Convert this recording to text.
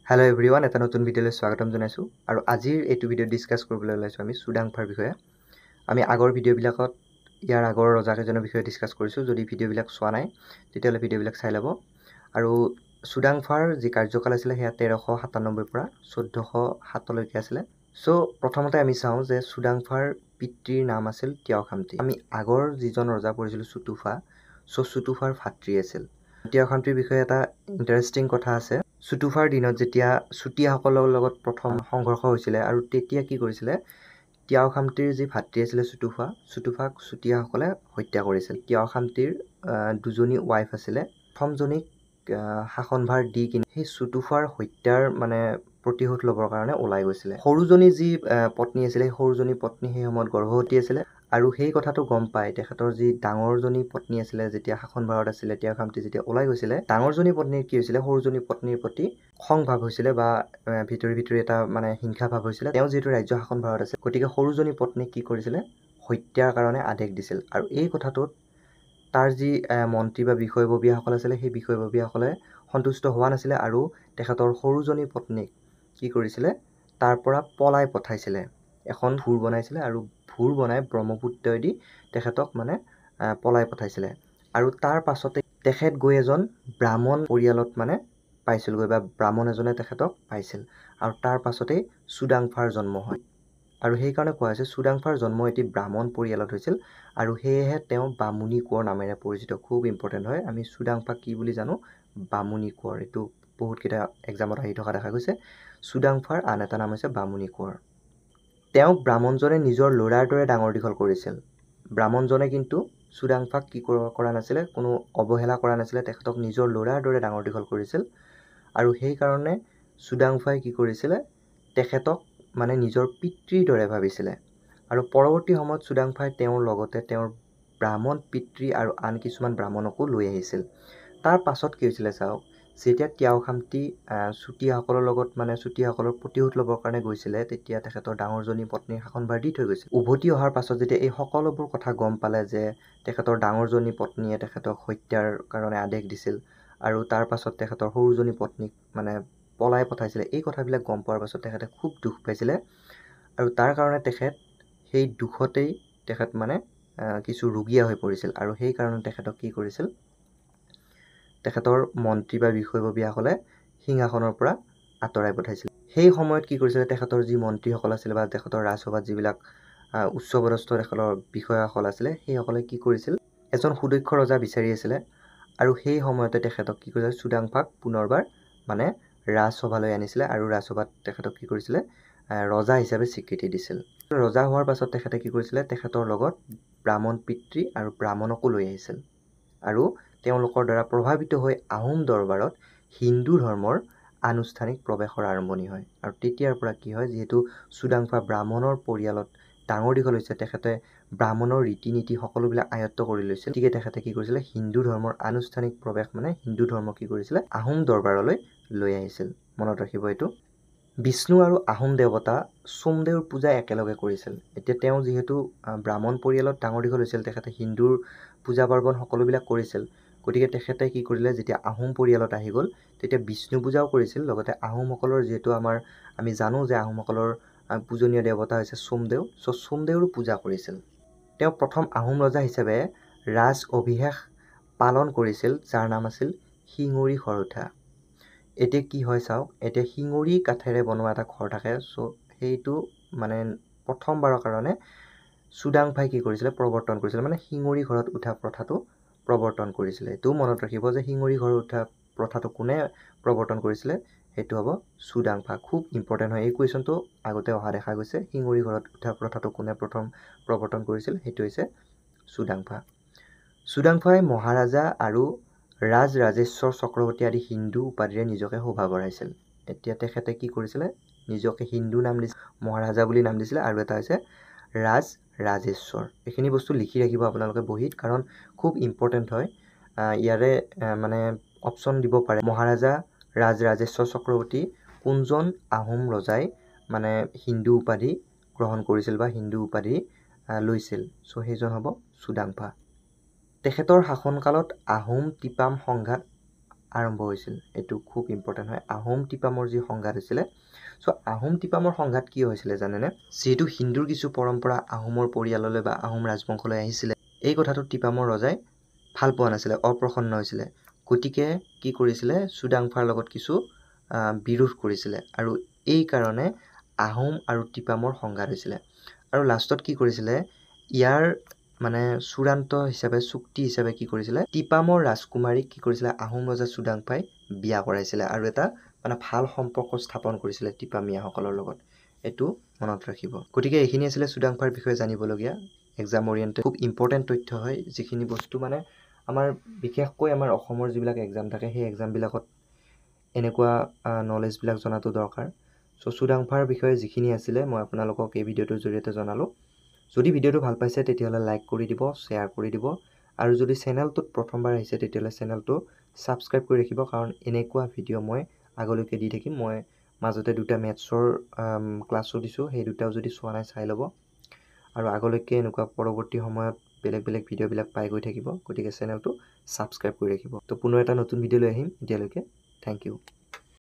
Hello' everyone, এটা নতুন ভিডিঅ'লৈ স্বাগতম জনাইছোঁ। আৰু আজিৰ এইটো ভিডিঅ' ডিছকাছ কৰিবলৈ ওলাইছোঁ আমি চুডাংফাৰ বিষয়ে। আমি আগৰ ভিডিঅ'বিলাকত ইয়াৰ আগৰ ৰজাকেইজনৰ বিষয়ে ডিছকাছ কৰিছোঁ। যদি ভিডিঅ'বিলাক চোৱা নাই তেতিয়াহ'লে ভিডিঅ'বিলাক চাই ল'ব। আৰু চুডাংফাৰ যি কাৰ্যকাল আছিলে সেয়া 1397 পৰা 1407লৈকে আছিলে। চ' প্ৰথমতে আমি চাওঁ যে চুডাংফাৰ পিতৃৰ নাম আছিল তিয়াওখামতি। আমি আগৰ যিজন ৰজা পঢ়িছিলোঁ চুতুফা, চ' চুতুফাৰ ভাতৃ আছিল। তিয়াওখামতিৰ বিষয়ে এটা ইণ্টাৰেষ্টিং কথা আছে। চুতুফাৰ দিনত যেতিয়া চুতীয়াসকলৰ লগত প্ৰথম সংঘৰ্ষ হৈছিলে আৰু তেতিয়া কি কৰিছিলে, তিয়াওখামতিৰ যি ভাতৃ আছিলে চুতুফাক চুতীয়াসকলে হত্যা কৰিছিল। তিয়াওখামতিৰ দুজনী ৱাইফ আছিলে। প্ৰথমজনীক শাসনভাৰ দি কিনে সেই চুতুফাৰ হত্যাৰ প্ৰতিশোধ ল'বৰ কাৰণে ওলাই গৈছিলে। সৰুজনী যি পত্নী আছিলে, সেই সৰুজনী পত্নী সেই সময়ত গৰ্ভৱতী আছিলে। আৰু সেই কথাটো গম পাই তেখেতৰ যি ডাঙৰজনী পত্নী আছিলে, যেতিয়া শাসনভাৰত আছিলে, তিয়াওখামতি যেতিয়া ওলাই গৈছিলে, ডাঙৰজনী পত্নীৰ কি হৈছিলে, সৰুজনী পত্নীৰ প্ৰতি খং ভাৱ হৈছিলে বা ভিতৰি ভিতৰি এটা হিংসা ভাৱ হৈছিলে। তেওঁ যিহেতু ৰাজ্য শাসনভাৰত আছে, গতিকে সৰুজনী পত্নীক কি কৰিছিলে, হত্যাৰ কাৰণে আদেশ দিছিল। আৰু এই কথাটোত তাৰ যি মন্ত্ৰী বা বিষয়ববীয়াসকল আছিলে, সেই বিষয়ববীয়াসকলে সন্তুষ্ট হোৱা নাছিলে আৰু তেখেতৰ সৰুজনী পত্নীক কি কৰিছিলে, তাৰ পৰা পলাই পঠাইছিলে। এখন ভোৰ বনাইছিলে আৰু ভোৰ বনাই ব্ৰহ্মপুত্ৰইদি তেখেতক পলাই পঠাইছিলে। আৰু তাৰ পাছতে তেখেত গৈ এজন ব্ৰাহ্মণ পৰিয়ালত পাইছিলগৈ বা ব্ৰাহ্মণ এজনে তেখেতক পাইছিল। আৰু তাৰ পাছতেই চুডাংফাৰ জন্ম হয়। আৰু সেইকাৰণে কোৱা হৈছে চুডাংফাৰ জন্ম এটি ব্ৰাহ্মণ পৰিয়ালত হৈছিল আৰু সেয়েহে তেওঁ বামুণী কোঁৱৰ নামেৰে পৰিচিত। খুব ইম্পৰ্টেণ্ট হয়। আমি চুডাংফাক কি বুলি জানো? বামুণী কোঁৱৰ। এইটো বহুতকেইটা এক্সামত আহি থকা দেখা গৈছে। চুডাংফাৰ আন এটা নাম হৈছে বামুণী কোঁৱৰ। তেওঁক ব্ৰাহ্মণজনে নিজৰ ল'ৰাৰ দৰে ডাঙৰ দীঘল কৰিছিল। ব্ৰাহ্মণজনে কিন্তু চুডাংফাক কি কৰা নাছিলে, কোনো অৱহেলা কৰা নাছিলে। তেখেতক নিজৰ ল'ৰাৰ দৰে ডাঙৰ দীঘল কৰিছিল। আৰু সেইকাৰণে চুডাংফাই কি কৰিছিলে, তেখেতক নিজৰ পিতৃৰ দৰে ভাবিছিলে। আৰু পৰৱৰ্তী সময়ত চুডাংফাই তেওঁৰ লগতে তেওঁৰ ব্ৰাহ্মণ পিতৃ আৰু আন কিছুমান ব্ৰাহ্মণকো লৈ আহিছিল। তাৰ পাছত কি হৈছিলে চাওক, যেতিয়া তিয়াওখামতি চুতীয়াসকলৰ লগত চুতীয়াসকলৰ প্ৰতিশোধ ল'বৰ কাৰণে গৈছিলে, তেতিয়া তেখেতৰ ডাঙৰজনী পত্নীৰ শাসনভাৰ দি থৈ গৈছিল। উভতি অহাৰ পাছত যেতিয়া এই সকলোবোৰ কথা গম পালে যে তেখেতৰ ডাঙৰজনী পত্নীয়ে তেখেতক হত্যাৰ কাৰণে আদেশ দিছিল আৰু তাৰ পাছত তেখেতৰ সৰুজনী পত্নীক পলাই পঠাইছিলে, এই কথাবিলাক গম পোৱাৰ পাছত তেখেতে খুব দুখ পাইছিলে। আৰু তাৰ কাৰণে তেখেত সেই দুখতেই তেখেত কিছু ৰুগীয়া হৈ পৰিছিল। আৰু সেইকাৰণে তেখেতক কি কৰিছিল, তেখেতৰ মন্ত্ৰী বা বিষয়ববীয়াসকলে সিংহাসনৰ পৰা আঁতৰাই পঠাইছিল। সেই সময়ত কি কৰিছিলে, তেখেতৰ যি মন্ত্ৰীসকল আছিলে বা তেখেতৰ ৰাজসভাত যিবিলাক উচ্চপদস্থ তেখেতৰ বিষয়াসকল আছিলে, সেইসকলে কি কৰিছিল, এজন সুদক্ষ ৰজা বিচাৰি আছিলে। আৰু সেই সময়তে তেখেতক কি কৰিছিলে, চুডাংফাক পুনৰবাৰ ৰাজসভালৈ আনিছিলে আৰু ৰাজসভাত তেখেতক কি কৰিছিলে, ৰজা হিচাপে স্বীকৃতি দিছিল। ৰজা হোৱাৰ পাছত তেখেতে কি কৰিছিলে, তেখেতৰ লগত ব্ৰাহ্মণ পিতৃ আৰু ব্ৰাহ্মণকো লৈ আহিছিল। আৰু তেওঁলোকৰ দ্বাৰা প্ৰভাৱিত হৈ আহোম দৰবাৰত হিন্দু ধৰ্মৰ আনুষ্ঠানিক প্ৰৱেশৰ আৰম্ভণি হয়। আৰু তেতিয়াৰ পৰা কি হয়, যিহেতু চুডাংফা ব্ৰাহ্মণৰ পৰিয়ালত ডাঙৰ দীঘল হৈছে, তেখেতে ব্ৰাহ্মণৰ ৰীতি নীতি সকলোবিলাক আয়ত্ব কৰি লৈছিল। গতিকে তেখেতে কি কৰিছিলে, হিন্দু ধৰ্মৰ আনুষ্ঠানিক প্ৰৱেশ হিন্দু ধৰ্ম কি কৰিছিলে, আহোম দৰবাৰলৈ লৈ আহিছিল। মনত ৰাখিব এইটো। বিষ্ণু আৰু আহোম দেৱতা সোমদেউৰ পূজা একেলগে কৰিছিল। এতিয়া তেওঁ যিহেতু ব্ৰাহ্মণ পৰিয়ালত ডাঙৰ দীঘল হৈছিল, তেখেতে হিন্দুৰ পূজা পাৰ্বণ সকলোবিলাক কৰিছিল। গতিকে তেখেতে কি কৰিলে, যেতিয়া আহোম পৰিয়ালত আহি গ'ল, তেতিয়া বিষ্ণু পূজাও কৰিছিল। লগতে আহোমসকলৰ যিহেতু আমি জানো যে আহোমসকলৰ পূজনীয় দেৱতা হৈছে সোমদেউ, চ' সোমদেউৰো পূজা কৰিছিল। তেওঁ প্ৰথম আহোম ৰজা হিচাপে ৰাজ অভিষেক পালন কৰিছিল, যাৰ নাম আছিল শিঙৰি খৰঠা। এতিয়া কি হয় চাওক, এতিয়া শিঙৰি কাঠেৰে বনোৱা এটা ঘৰ থাকে। চ' সেইটো প্ৰথমবাৰৰ কাৰণে চুডাংফাই কি কৰিছিলে, প্ৰৱৰ্তন কৰিছিলে, শিঙৰি ঘৰত উঠা প্ৰথাটো প্ৰৱৰ্তন কৰিছিলে। এইটোও মনত ৰাখিব যে শিঙৰি ঘৰত উঠা প্ৰথাটো কোনে প্ৰৱৰ্তন কৰিছিলে, সেইটো হ'ব চুডাংফা। খুব ইম্পৰ্টেণ্ট হয়। এই কুৱেশ্যনটো আগতে অহা দেখা গৈছে। শিঙৰি ঘৰত উঠা প্ৰথাটো কোনে প্ৰথম প্ৰৱৰ্তন কৰিছিল, সেইটো হৈছে চুডাংফা। চুডাংফাই মহাৰাজা আৰু ৰাজৰাজেশ্বৰ চক্ৰৱৰ্তী আদি হিন্দু উপাধিৰে নিজকে শোভা বঢ়াইছিল। এতিয়া তেখেতে কি কৰিছিলে, নিজকে হিন্দু নাম দিছিল, মহাৰাজা বুলি নাম দিছিলে, আৰু এটা হৈছে ৰাজৰাজেশ্বৰ। এইখিনি বস্তু লিখি ৰাখিব আপোনালোকে বহীত, কাৰণ খুব ইম্পৰ্টেণ্ট হয়। ইয়াৰে অপশ্যন দিব পাৰে, মহাৰাজা ৰাজৰাজেশ্বৰ চক্ৰৱৰ্তী কোনজন আহোম ৰজাই হিন্দু উপাধি গ্ৰহণ কৰিছিল বা হিন্দু উপাধি লৈছিল। চ' সেইজন হ'ব চুডাংফা। তেখেতৰ শাসনকালত আহোম তিপাম সংঘাত আৰম্ভ হৈছিল। এইটো খুব ইম্পৰ্টেণ্ট হয়। আহোম তিপামৰ যি সংঘাত হৈছিলে, চ' আহোম তিপামৰ সংঘাত কিয় হৈছিলে জানেনে? যিহেতু হিন্দুৰ কিছু পৰম্পৰা আহোমৰ পৰিয়াললৈ বা আহোম ৰাজবংশলৈ আহিছিলে, এই কথাটো তিপামৰ ৰজাই ভাল পোৱা নাছিলে, অপ্ৰসন্ন হৈছিলে। গতিকে কি কৰিছিলে, চুডাংফাৰ লগত কিছু বিৰোধ কৰিছিলে আৰু এই কাৰণে আহোম আৰু তিপামৰ সংঘাত হৈছিলে। আৰু লাষ্টত কি কৰিছিলে, ইয়াৰ মানে চূড়ান্ত হিচাপে চুক্তি হিচাপে কি কৰিছিলে, তিপামৰ ৰাজকুমাৰীক কি কৰিছিলে, আহোম ৰজা চুডাংফাই বিয়া কৰাইছিলে আৰু এটা মানে ভাল সম্পৰ্ক স্থাপন কৰিছিলে তিপামীয়াসকলৰ লগত। এইটো মনত ৰাখিব। গতিকে এইখিনি আছিলে চুডাংফাৰ বিষয়ে জানিবলগীয়া এক্সাম অৰিয়েণ্টেড খুব ইম্পৰ্টেণ্ট তথ্য হয়, যিখিনি বস্তু মানে আমাৰ বিশেষকৈ আমাৰ অসমৰ যিবিলাক এক্সাম থাকে সেই এক্সামবিলাকত এনেকুৱা নলেজবিলাক জনাটো দৰকাৰ। চ' চুডাংফাৰ বিষয়ে যিখিনি আছিলে মই আপোনালোকক এই ভিডিঅ'টোৰ জৰিয়তে জনালোঁ। যদি ভিডিঅ'টো ভাল পাইছে তেতিয়াহ'লে লাইক কৰি দিব, শ্বেয়াৰ কৰি দিব, আৰু যদি চেনেলটোত প্ৰথমবাৰ আহিছে তেতিয়াহ'লে চেনেলটো ছাবস্ক্ৰাইব কৰি ৰাখিব, কাৰণ এনেকুৱা ভিডিঅ' মই আগলৈকে দি থাকিম। মই মাজতে 2টা মেথছৰ ক্লাছো দিছোঁ, সেই 2টাও যদি চোৱা নাই চাই ল'ব, আৰু আগলৈকে এনেকুৱা পৰৱৰ্তী সময়ত বেলেগ বেলেগ ভিডিঅ'বিলাক পাই গৈ থাকিব। গতিকে চেনেলটো ছাবস্ক্ৰাইব কৰি ৰাখিব। তো পুনৰ এটা নতুন ভিডিঅ' লৈ আহিম। এতিয়ালৈকে থেংক ইউ।